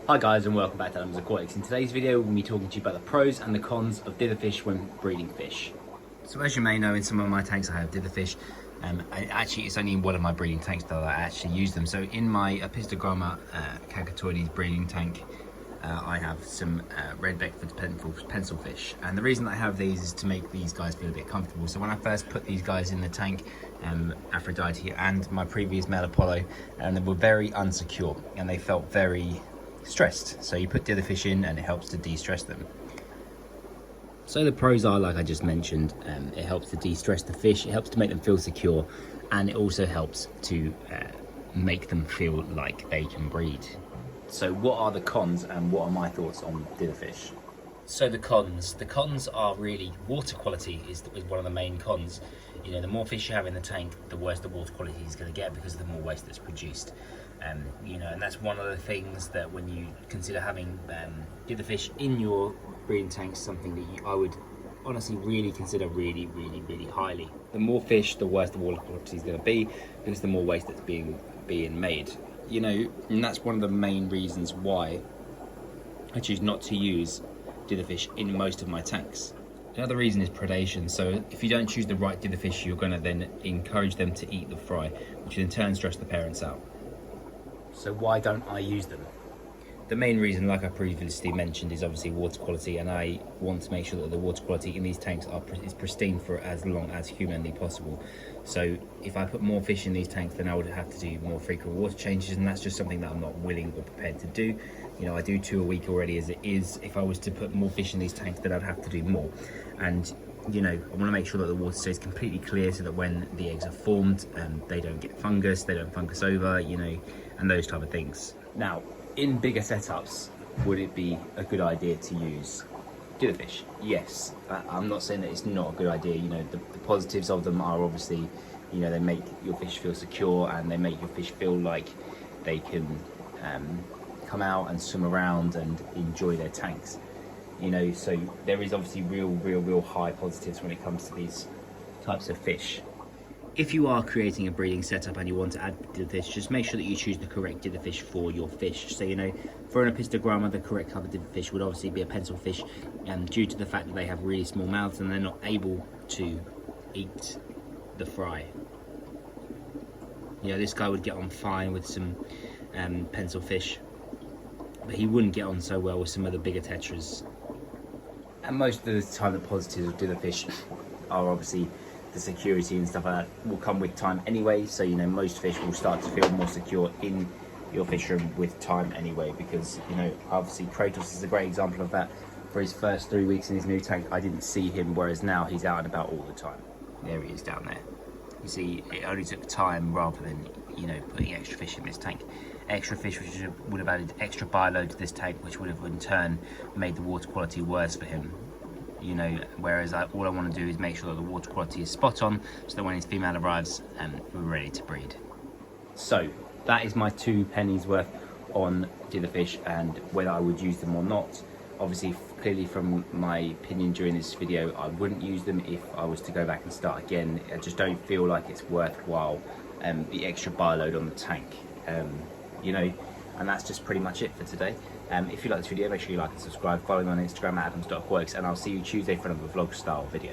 Hi guys, and welcome back to Adam's Aquatics. In today's video we're going to be talking to you about the pros and the cons of dither fish when breeding fish. So as you may know, in some of my tanks I have dither fish. Actually it's only in one of my breeding tanks that I actually use them. So in my Apistogramma Cacatoides breeding tank I have some red Beckford's pencil fish, and the reason I have these is to make these guys feel a bit comfortable. So when I first put these guys in the tank, Aphrodite and my previous male Apollo, and they were very unsecure and they felt very stressed. So you put dither fish in and it helps to de-stress them. So the pros are, like I just mentioned, it helps to de-stress the fish, it helps to make them feel secure, and it also helps to make them feel like they can breed. So what are the cons and what are my thoughts on dither fish? So the cons are really water quality is one of the main cons. You know, the more fish you have in the tank, the worse the water quality is going to get because of the more waste that's produced. You know, and that's one of the things that when you consider having dither fish in your breeding tank, something that I would honestly really consider really highly. The more fish, the worse the water quality is going to be because the more waste that's being made. You know, and that's one of the main reasons why I choose not to use dither fish in most of my tanks. Another reason is predation. So if you don't choose the right dither fish, you're going to then encourage them to eat the fry, which in turn stress the parents out. So why don't I use them? The main reason, like I previously mentioned, is obviously water quality, and I want to make sure that the water quality in these tanks is pristine for as long as humanly possible. So if I put more fish in these tanks, then I would have to do more frequent water changes, and that's just something that I'm not willing or prepared to do. You know, I do 2 a week already as it is. If I was to put more fish in these tanks, then I'd have to do more. And you know, I want to make sure that the water stays completely clear so that when the eggs are formed, they don't get fungus, they don't fungus over, you know, and those type of things. Now, in bigger setups, would it be a good idea to use dither fish? Yes. I'm not saying that it's not a good idea. You know, the positives of them are obviously, you know, they make your fish feel secure and they make your fish feel like they can come out and swim around and enjoy their tanks. You know, so there is obviously real high positives when it comes to these types of fish. If you are creating a breeding setup and you want to add dither fish, just make sure that you choose the correct dither fish for your fish. So, you know, for an Apistogramma, the correct type of dither fish would obviously be a pencil fish, due to the fact that they have really small mouths and they're not able to eat the fry. You know, this guy would get on fine with some pencil fish, but he wouldn't get on so well with some of the bigger tetras. And most of the time the positives of dither fish are obviously the security and stuff like that will come with time anyway. So, you know, most fish will start to feel more secure in your fish room with time anyway, because, you know, obviously Kratos is a great example of that. For his first 3 weeks in his new tank, I didn't see him, whereas now he's out and about all the time. There he is down there. You see, it only took time rather than, you know, putting extra fish in this tank. Extra fish which would have added extra bioload to this tank, which would have in turn made the water quality worse for him. You know, whereas all I want to do is make sure that the water quality is spot on, so that when his female arrives, we're ready to breed. So that is my 2 pennies worth on dither fish and whether I would use them or not. Obviously, clearly from my opinion during this video, I wouldn't use them if I was to go back and start again. I just don't feel like it's worthwhile, the extra bioload on the tank. You know, and that's just pretty much it for today. If you like this video, make sure you like and subscribe. Follow me on Instagram at adams.aquatics, and I'll see you Tuesday for another vlog style video.